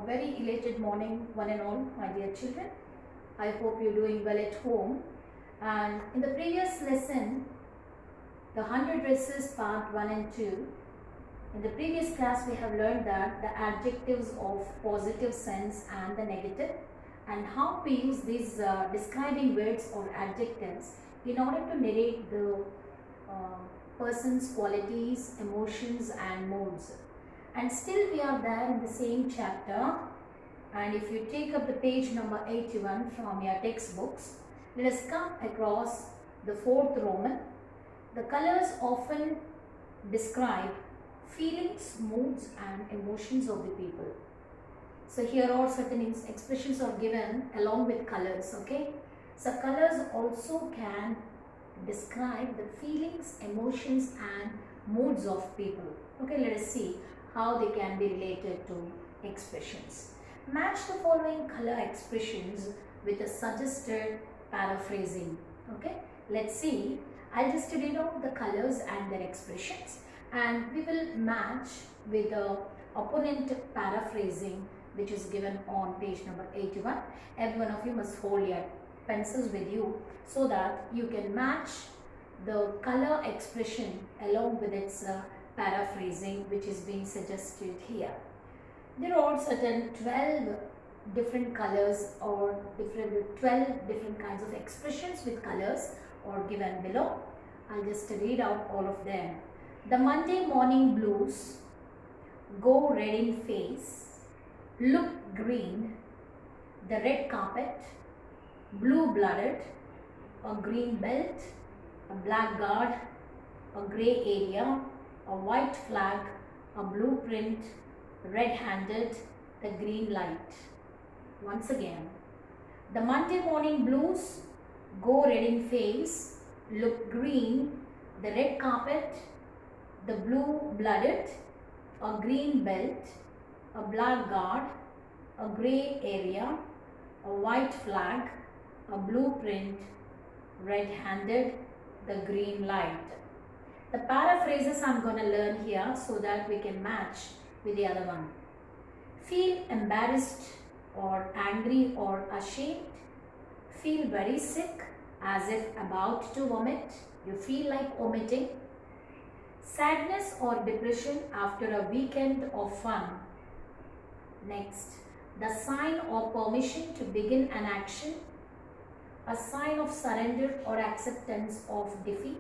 very elated morning, one and all, my dear children. I hope you're doing well at home. And in the previous lesson, the 100 dresses part 1 and 2, in the previous class we have learned that the adjectives of positive sense and the negative, and how we use these describing words or adjectives in order to narrate the person's qualities, emotions and moods. And still we are there in the same chapter, and if you take up the page number 81 from your textbooks, let us come across the 4th Roman. The colors often describe feelings, moods and emotions of the people. So here are certain expressions are given along with colors, okay. So colors also can describe the feelings, emotions and moods of people. Okay, let us see how they can be related to expressions. Match the following color expressions with a suggested paraphrasing. Okay, let's see. I'll just read out the colors and their expressions, and we will match with the opponent paraphrasing which is given on page number 81. Every one of you must hold your pencils with you so that you can match the color expression along with its paraphrasing which is being suggested here. There are certain 12 different colors or 12 different kinds of expressions with colors or given below. I'll just read out all of them. The Monday morning blues, go red in face, look green, the red carpet, blue blooded, a green belt, a black guard, a grey area, a white flag, a blueprint, red-handed, the green light. Once again, the Monday morning blues, go red in face, look green, the red carpet, the blue blooded, a green belt, a black guard, a grey area, a white flag, a blueprint, red-handed, the green light. The paraphrases I'm going to learn here so that we can match with the other one. Feel embarrassed or angry or ashamed. Feel very sick as if about to vomit. You feel like vomiting. Sadness or depression after a weekend of fun. Next, the sign or permission to begin an action. A sign of surrender or acceptance of defeat.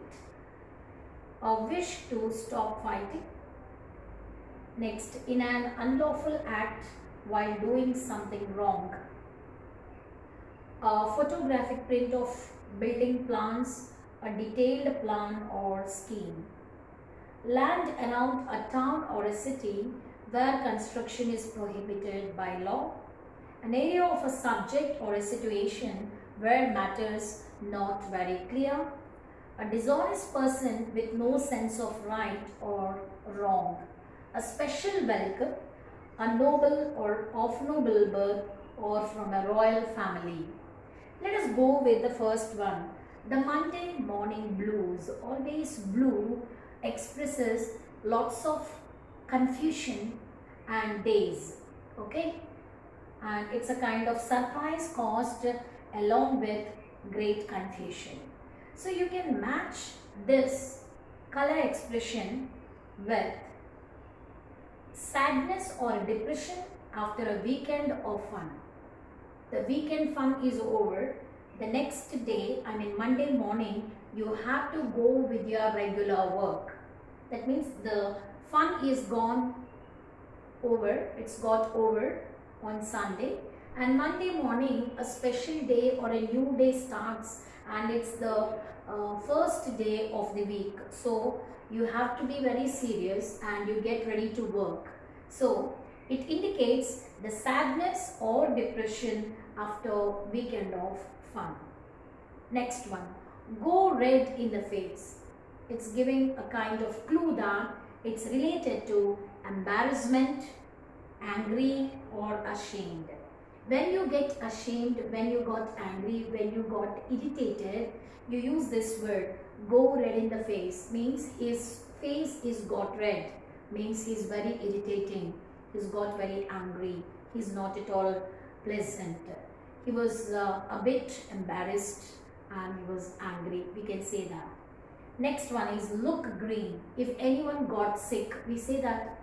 A wish to stop fighting. Next, in an unlawful act while doing something wrong. A photographic print of building plans, a detailed plan or scheme. Land around a town or a city where construction is prohibited by law. An area of a subject or a situation where matters not very clear. A dishonest person with no sense of right or wrong. A special welcome, a noble or of noble birth or from a royal family. Let us go with the first one. The Monday morning blues. Always blue expresses lots of confusion and daze. Okay, and it's a kind of surprise caused along with great confusion. So you can match this color expression with sadness or depression after a weekend of fun. The weekend fun is over. The next day, I mean Monday morning, you have to go with your regular work. That means the fun is gone over, it's got over on Sunday, and Monday morning a special day or a new day starts, and it's the first day of the week. So you have to be very serious and you get ready to work. So it indicates the sadness or depression after weekend of fun. Next one, go red in the face. It's giving a kind of clue that it's related to embarrassment, angry or ashamed. When you get ashamed, when you got angry, when you got irritated, you use this word, go red in the face. Means his face is got red, means he's very irritating, he's got very angry, He's not at all pleasant. He was a bit embarrassed and he was angry. We can say that. Next one is look green. If anyone got sick, we say that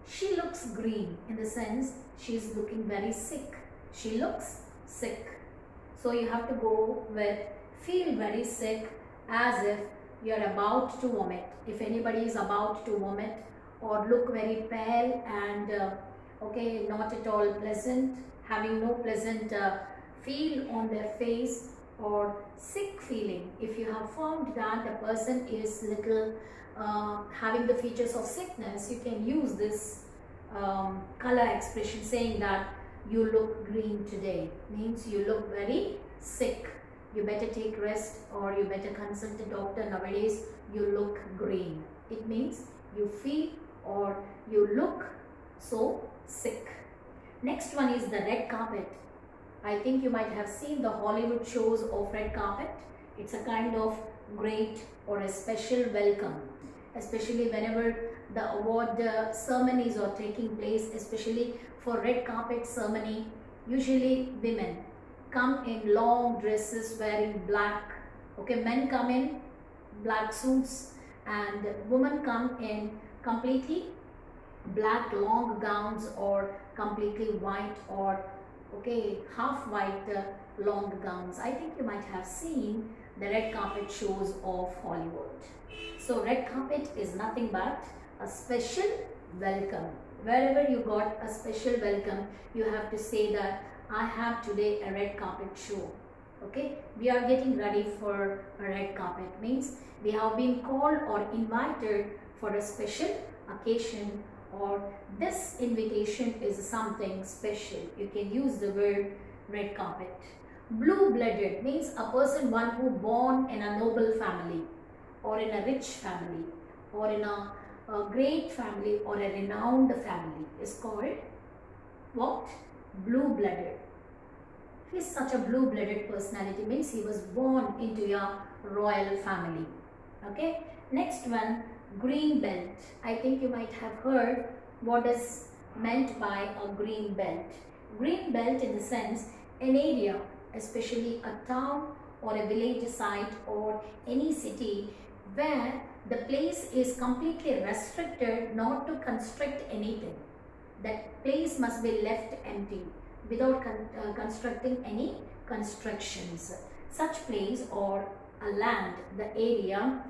she looks green, in the sense she is looking very sick. She looks sick. So you have to go with feel very sick, as if you are about to vomit. If anybody is about to vomit or look very pale and okay, not at all pleasant, having no pleasant feel on their face, or sick feeling, if you have found that a person is little having the features of sickness, you can use this color expression saying that you look green today. Means you look very sick. You better take rest or you better consult a doctor. Nowadays you look green. It means you feel or you look so sick. Next one is the red carpet. I think you might have seen the Hollywood shows of red carpet. It's a kind of great or a special welcome, especially whenever the award ceremonies are taking place, especially for red carpet ceremony. Usually women come in long dresses wearing black. Okay, men come in black suits and women come in completely black long gowns or completely white or okay, half white long gowns. I think you might have seen the red carpet shows of Hollywood. So red carpet is nothing but a special welcome. Wherever you got a special welcome, you have to say that I have today a red carpet show. Okay, we are getting ready for a red carpet. Means we have been called or invited for a special occasion, or this invitation is something special. You can use the word red carpet. Blue-blooded means a person one who born in a noble family or in a rich family or in a great family or a renowned family is called what? Blue-blooded. He is such a blue-blooded personality, means he was born into a royal family. Okay. Next one, green belt. I think you might have heard what is meant by a green belt. Green belt in the sense an area, especially a town or a village site or any city where the place is completely restricted not to construct anything. That place must be left empty without constructing any constructions. Such place or a land, the area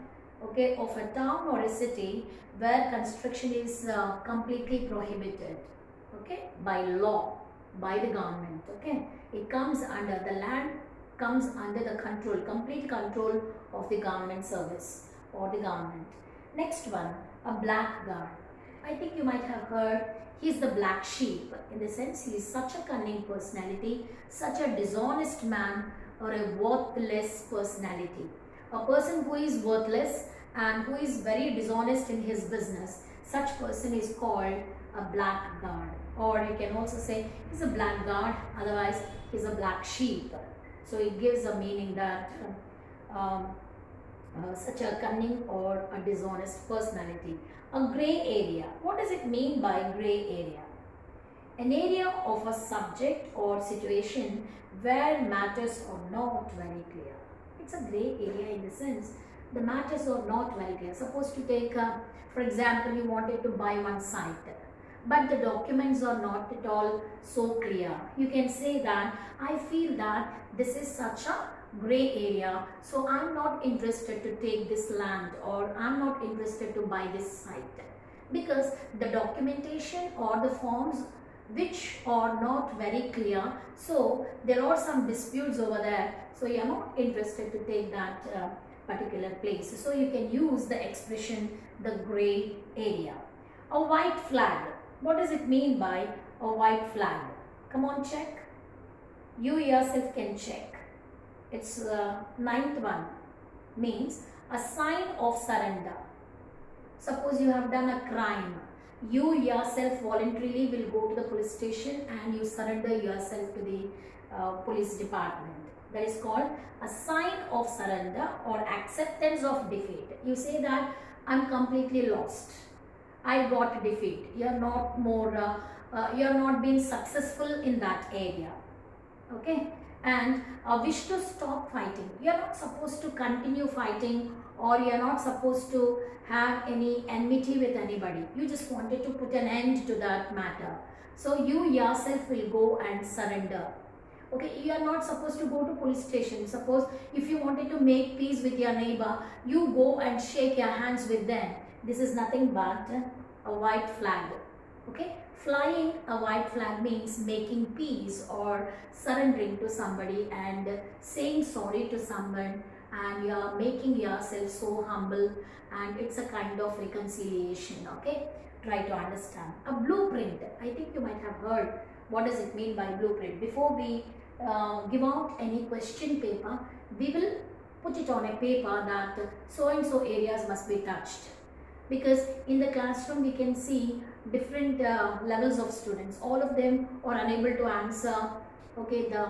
okay, of a town or a city where construction is completely prohibited, okay, by law, by the government. Okay, it comes under the land, comes under the control, complete control of the government service or the government. Next one, a blackguard. I think you might have heard he is the black sheep, in the sense he is such a cunning personality, such a dishonest man or a worthless personality. A person who is worthless and who is very dishonest in his business, such person is called a blackguard, or you can also say he's a blackguard, otherwise he's a black sheep. So it gives a meaning that such a cunning or a dishonest personality. A grey area. What does it mean by grey area? An area of a subject or situation where matters are not very clear. It's a grey area in the sense the matters are not very clear. Suppose to take, for example, you wanted to buy one site, but the documents are not at all so clear. You can say that I feel that this is such a grey area, so I'm not interested to take this land, or I'm not interested to buy this site, because the documentation or the forms which are not very clear, so there are some disputes over there, so you are not interested to take that particular place. So you can use the expression the grey area. A white flag. What does it mean by a white flag? Come on, check. You yourself can check. It's ninth one. Means a sign of surrender. Suppose you have done a crime. You yourself voluntarily will go to the police station and you surrender yourself to the police department. That is called a sign of surrender or acceptance of defeat. You say that I'm completely lost. I got defeat. You are not more you are not being successful in that area. Okay, and wish to stop fighting. You are not supposed to continue fighting, or you are not supposed to have any enmity with anybody. You just wanted to put an end to that matter. So you yourself will go and surrender. Okay, you are not supposed to go to police station. Suppose if you wanted to make peace with your neighbor, you go and shake your hands with them. This is nothing but a white flag. Okay, flying a white flag means making peace or surrendering to somebody and saying sorry to someone, and you are making yourself so humble, and it's a kind of reconciliation. Okay, try to understand. A blueprint, I think you might have heard what does it mean by blueprint. Before we give out any question paper, we will put it on a paper that so and so areas must be touched, because in the classroom we can see different levels of students. All of them are unable to answer, okay, the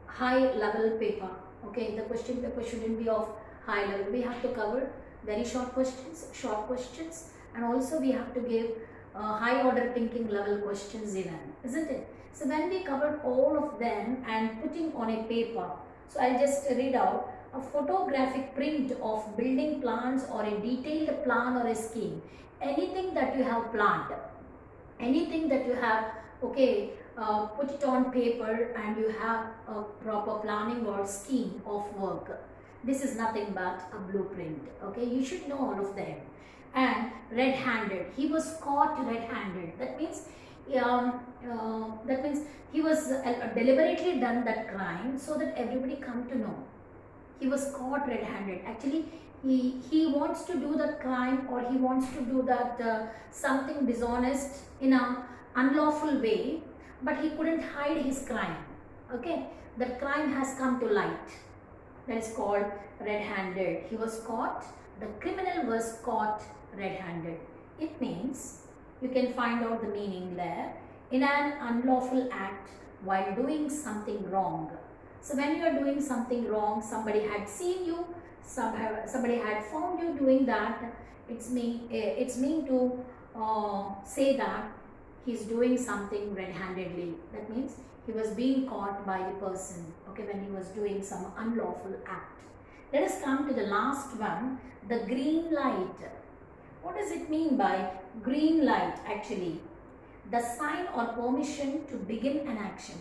high level paper. Okay, the question paper shouldn't be of high level. We have to cover very short questions, and also we have to give high order thinking level questions even, isn't it? So when we cover all of them and putting on a paper, so I'll just read out: a photographic print of building plans or a detailed plan or a scheme. Anything that you have planned, anything that you have, okay, put it on paper and you have a proper planning or scheme of work. This is nothing but a blueprint. Okay, you should know all of them. And red-handed, he was caught red-handed. That means he was deliberately done that crime so that everybody come to know. He was caught red-handed. Actually, he wants to do that crime, or he wants to do that something dishonest in a unlawful way, but he couldn't hide his crime. Okay, that crime has come to light. That is called red-handed. He was caught. The criminal was caught red-handed. It means, you can find out the meaning there, in an unlawful act while doing something wrong. So when you are doing something wrong, somebody had seen you, somebody had found you doing that, it's mean to say that he's doing something red-handedly. That means he was being caught by the person, okay, when he was doing some unlawful act. Let us come to the last one, the green light. What does it mean by green light actually? The sign or permission to begin an action.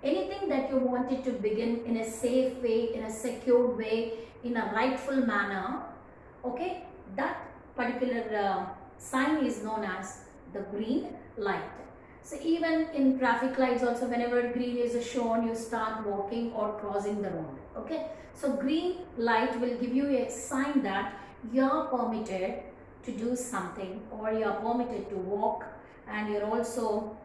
Anything that you wanted to begin in a safe way, in a secured way, in a rightful manner, okay, that particular sign is known as the green light. So even in traffic lights also, whenever green is shown, you start walking or crossing the road. Okay, so green light will give you a sign that you are permitted to do something, or you are permitted to walk, and you're also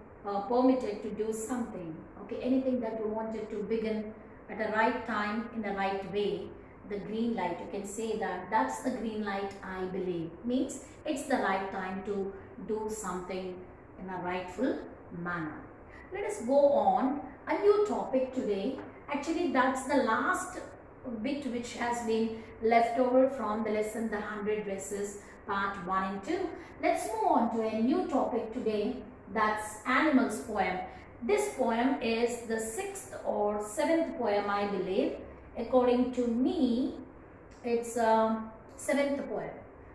permitted to do something. Okay, anything that you wanted to begin at the right time in the right way, the green light, you can say that that's the green light, I believe, means it's the right time to do something in a rightful manner. Let us go on a new topic today. Actually, that's the last bit which has been left over from the lesson, the 100 dresses, part 1 and 2. Let's move on to a new topic today, that's Animals poem. This poem is the 6th or 7th poem, I believe. According to me, it's 7th poem.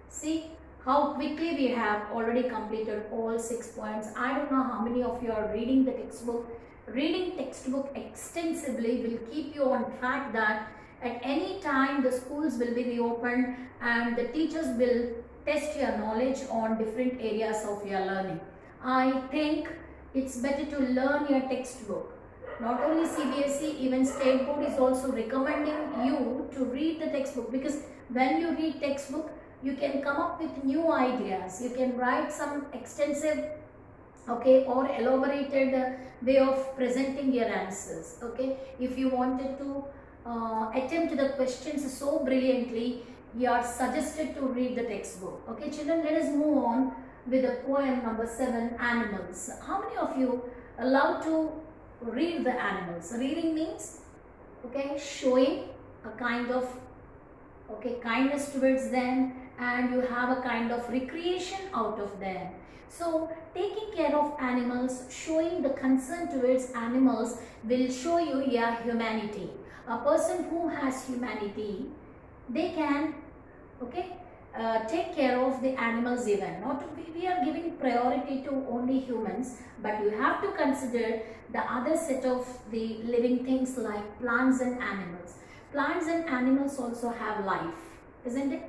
See how quickly we have already completed all 6 poems. I don't know how many of you are reading the textbook. Reading textbook extensively will keep you on track that at any time the schools will be reopened and the teachers will test your knowledge on different areas of your learning. I think it's better to learn your textbook. Not only CBSE, even State Board is also recommending you to read the textbook, because when you read textbook, you can come up with new ideas. You can write some extensive, okay, or elaborated way of presenting your answers. Okay, if you wanted to attempt the questions so brilliantly, you are suggested to read the textbook. Okay, children, let us move on with the poem number 7, Animals. How many of you love to read the animals? Reading means, okay, showing a kind of, okay, kindness towards them, and you have a kind of recreation out of them. So taking care of animals, showing the concern towards animals will show you your humanity. A person who has humanity, they can, okay, take care of the animals even. Not we are giving priority to only humans, but you have to consider the other set of the living things like plants and animals. Plants and animals also have life, isn't it?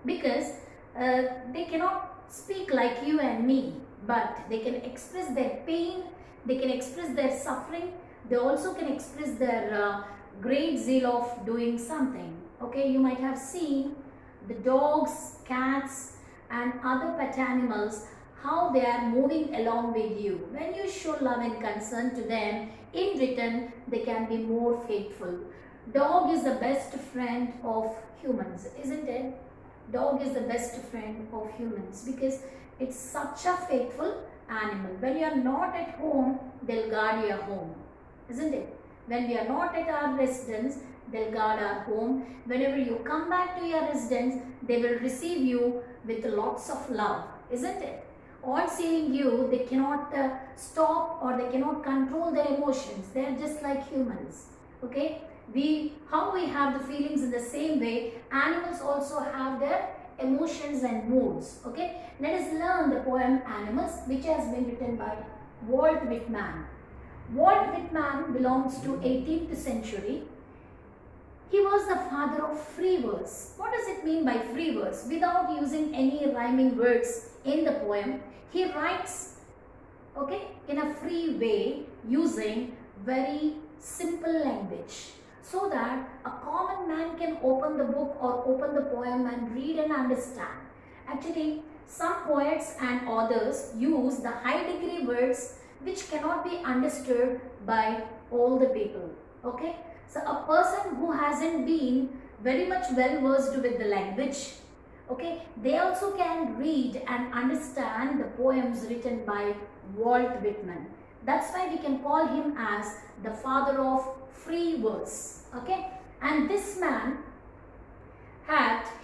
Because they cannot speak like you and me, but they can express their pain, they can express their suffering, they also can express their great zeal of doing something. Okay, you might have seen the dogs, cats and other pet animals, how they are moving along with you. When you show love and concern to them, in return they can be more faithful. Dog is the best friend of humans, isn't it? Dog is the best friend of humans because it's such a faithful animal. When you are not at home, they'll guard your home, isn't it? When we are not at our residence, they'll guard our home. Whenever you come back to your residence, they will receive you with lots of love, isn't it? On seeing you, they cannot stop or they cannot control their emotions. They are just like humans, okay? How we have the feelings in the same way, animals also have their emotions and moods, okay? Let us learn the poem Animals, which has been written by Walt Whitman. Walt Whitman belongs to 18th century. He was the father of free verse. What does it mean by free verse? Without using any rhyming words in the poem, he writes, okay, in a free way using very simple language, so that a common man can open the book or open the poem and read and understand. Actually, some poets and authors use the high degree words which cannot be understood by all the people, okay? So a person who hasn't been very much well versed with the language, okay, they also can read and understand the poems written by Walt Whitman. That's why we can call him as the father of free verse, okay? And this man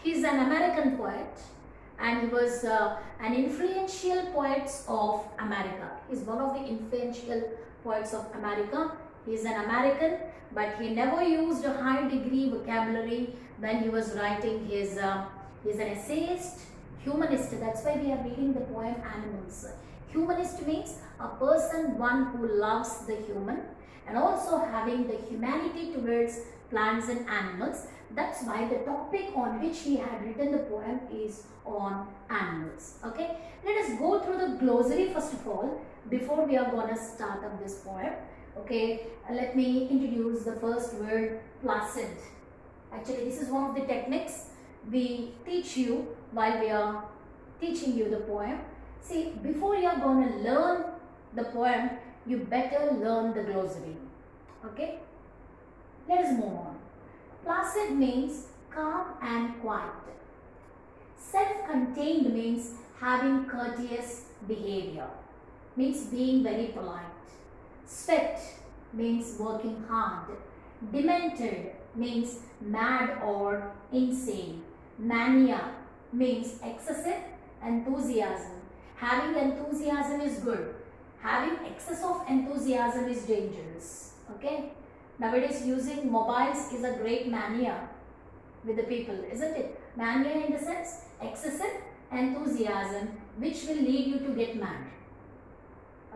he's an American poet, and he was an influential poet of America. He's one of the influential poets of America. He's an American, but he never used a high degree vocabulary when he was writing his, he's an essayist, humanist. That's why we are reading the poem Animals. Humanist means a person, one who loves the human and also having the humanity towards plants and animals. That's why the topic on which he had written the poem is on animals. Okay, let us go through the glossary first of all before we are going to start up this poem. Okay, let me introduce the first word, placid. Actually, this is one of the techniques we teach you while we are teaching you the poem. See, before you are going to learn the poem, you better learn the glossary. Okay, let us move on. Placid means calm and quiet. Self-contained means having courteous behavior, means being very polite. Sweat means working hard. Demented means mad or insane. Mania means excessive enthusiasm. Having enthusiasm is good. Having excess of enthusiasm is dangerous. Okay? Nowadays using mobiles is a great mania with the people, isn't it? Mania in the sense excessive enthusiasm which will lead you to get mad.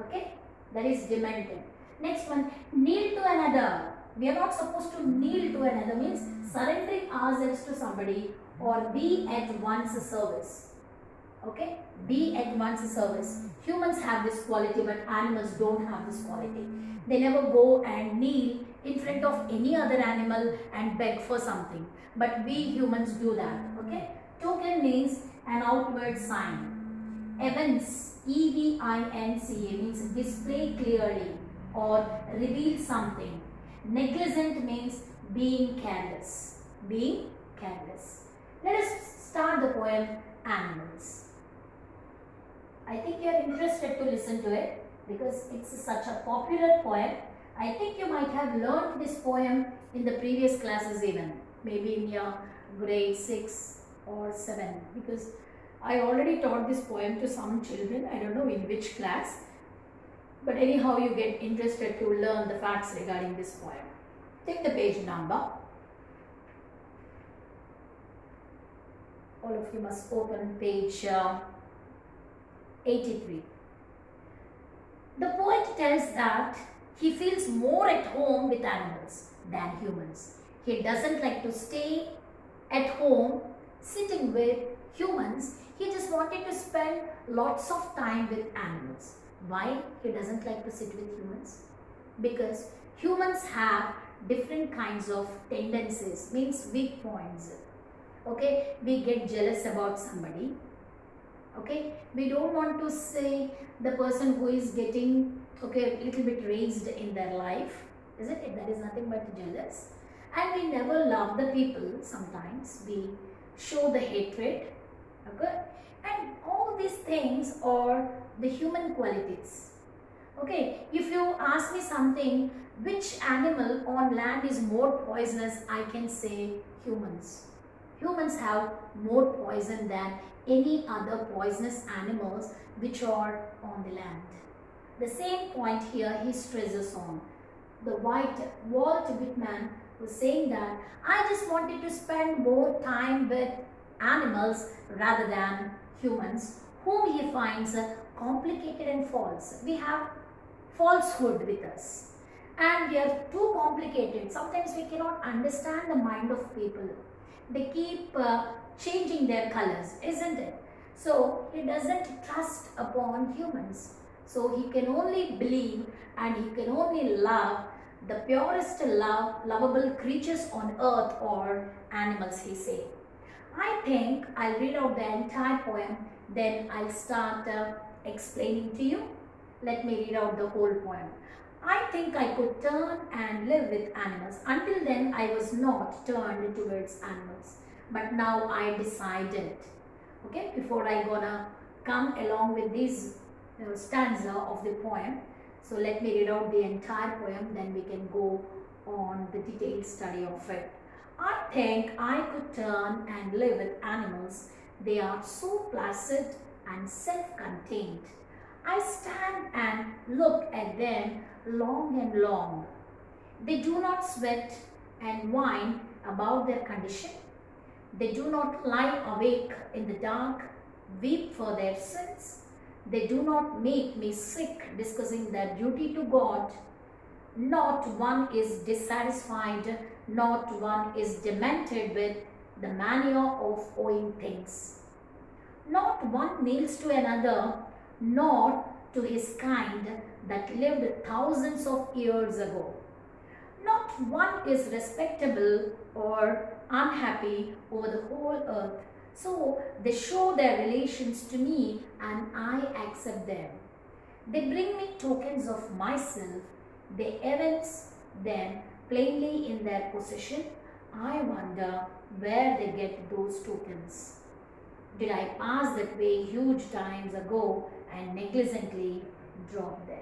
Okay? That is demented. Next one, kneel to another. We are not supposed to kneel to another, means surrendering ourselves to somebody or be at one's service. Okay? Be at one's service. Humans have this quality, but animals don't have this quality. They never go and kneel in front of any other animal and beg for something. But we humans do that. Okay? Token means an outward sign. Evince, E-V-I-N-C-E, means display clearly or reveal something. Negligent means being careless. Being careless. Let us start the poem Animals. I think you are interested to listen to it because it's such a popular poem. I think you might have learned this poem in the previous classes even, maybe in your grade 6 or 7, because I already taught this poem to some children, I don't know in which class, but anyhow you get interested to learn the facts regarding this poem. Take the page number. All of you must open page 83. The poet tells that he feels more at home with animals than humans. He doesn't like to stay at home sitting with humans. He just wanted to spend lots of time with animals. Why he doesn't like to sit with humans? Because humans have different kinds of tendencies, means weak points. Okay, we get jealous about somebody. Okay, we don't want to say the person who is getting a little bit raised in their life, isn't it? That is nothing but jealous. And we never love the people. Sometimes we show the hatred. Okay, and all these things are the human qualities. Okay, if you ask me something, which animal on land is more poisonous, I can say humans. Humans have more poison than any other poisonous animals which are on the land. The same point here he stresses on. The Walt Whitman was saying that I just wanted to spend more time with animals rather than humans, whom he finds complicated and false. We have falsehood with us and we are too complicated. Sometimes we cannot understand the mind of people. They keep changing their colors, isn't it? So he doesn't trust upon humans. So he can only believe and he can only love the purest lovable creatures on earth or animals, he say. I think I'll read out the entire poem, then I'll start explaining to you. Let me read out the whole poem. I think I could turn and live with animals. Until then, I was not turned towards animals. But now I decided. Okay, before I gonna come along with this stanza of the poem. So let me read out the entire poem, then we can go on the detailed study of it. I think I could turn and live with animals. They are so placid and self-contained. I stand and look at them long and long. They do not sweat and whine about their condition. They do not lie awake in the dark, weep for their sins. They do not make me sick discussing their duty to God. Not one is dissatisfied, not one is demented with the mania of owing things. Not one kneels to another, nor to his kind that lived thousands of years ago. Not one is respectable or unhappy over the whole earth. So they show their relations to me and I accept them. They bring me tokens of myself. They evince them plainly in their possession. I wonder where they get those tokens. Did I pass that way huge times ago and negligently drop them?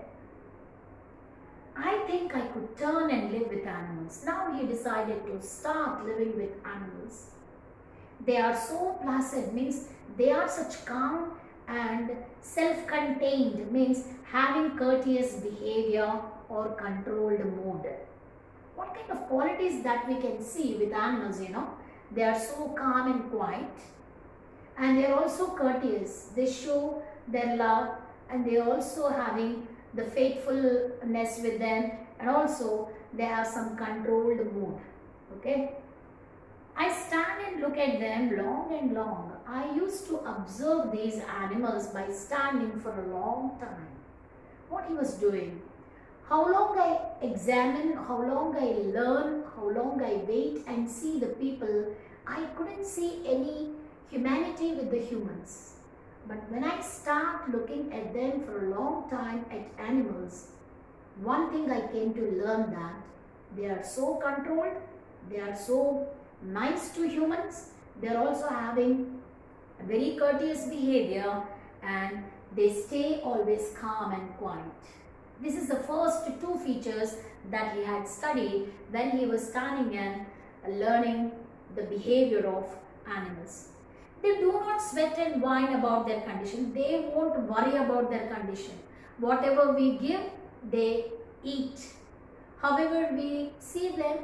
I think I could turn and live with animals. Now he decided to start living with animals. They are so placid, means they are such calm and self-contained, means having courteous behavior or controlled mood. What kind of qualities that we can see with animals, They are so calm and quiet. And they are also courteous. They show their love and they are also having the faithfulness with them, and also they have some controlled mood. Okay. I stand and look at them long and long. I used to observe these animals by standing for a long time. What he was doing. How long I examine, how long I learn, how long I wait and see the people, I couldn't see any humanity with the humans. But when I start looking at them for a long time at animals, one thing I came to learn that they are so controlled, they are so nice to humans, they are also having a very courteous behavior and they stay always calm and quiet. This is the first two features that he had studied when he was standing and learning the behavior of animals. They do not sweat and whine about their condition. They won't worry about their condition. Whatever we give, they eat. However, we see them,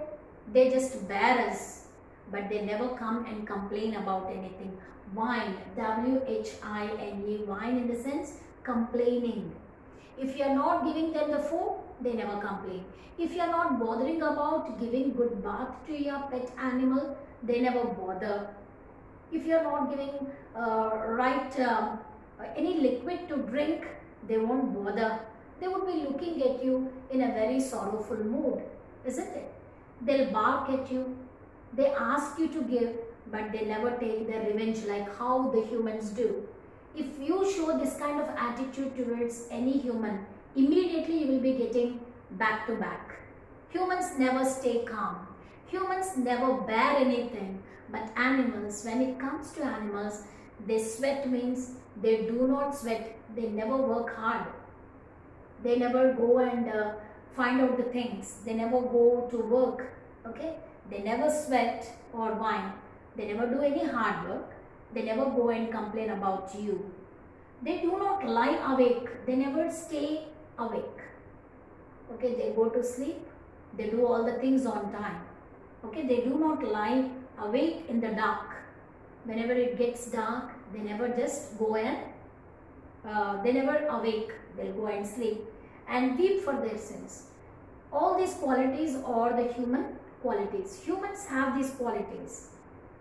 they just bear us, but they never come and complain about anything. Whine, W-H-I-N-E, whine in the sense complaining. If you are not giving them the food, they never complain. If you are not bothering about giving good bath to your pet animal, they never bother. If you are not giving any liquid to drink, they won't bother. They would be looking at you in a very sorrowful mood, isn't it? They'll bark at you. They ask you to give, but they never take their revenge like how the humans do. If you show this kind of attitude towards any human, immediately you will be getting back to back. Humans never stay calm. Humans never bear anything. But animals, when it comes to animals, they sweat means they do not sweat. They never work hard. They never go and find out the things. They never go to work. Okay? They never sweat or whine. They never do any hard work. They never go and complain about you. They do not lie awake. They never stay awake. Okay, they go to sleep. They do all the things on time. Okay, they do not lie awake in the dark. Whenever it gets dark, they never just go and they never awake. They'll go and sleep and weep for their sins. All these qualities are the human qualities. Humans have these qualities.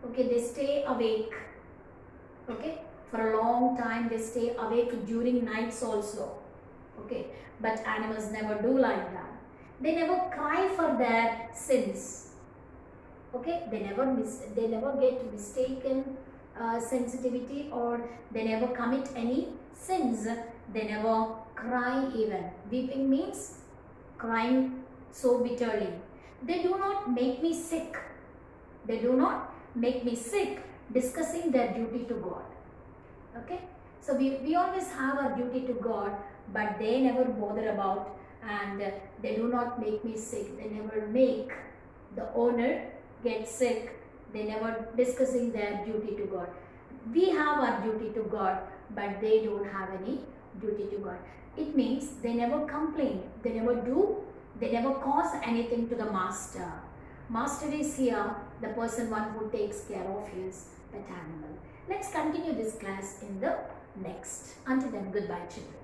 Okay, they stay awake. Okay, for a long time they stay awake during nights also. Okay, but animals never do like that. They never cry for their sins. Okay, they never get mistaken sensitivity, or they never commit any sins. They never cry even. Weeping means crying so bitterly. They do not make me sick. They do not make me sick discussing their duty to God. Okay, so we always have our duty to God, but they never bother about, and they do not make me sick. They never make the owner get sick. They never discussing their duty to God. We have our duty to God, but they don't have any duty to God. It means they never complain. They never do. They never cause anything to the master. Master is here, the one who takes care of his pet animal. Let's continue this class in the next. Until then, goodbye children.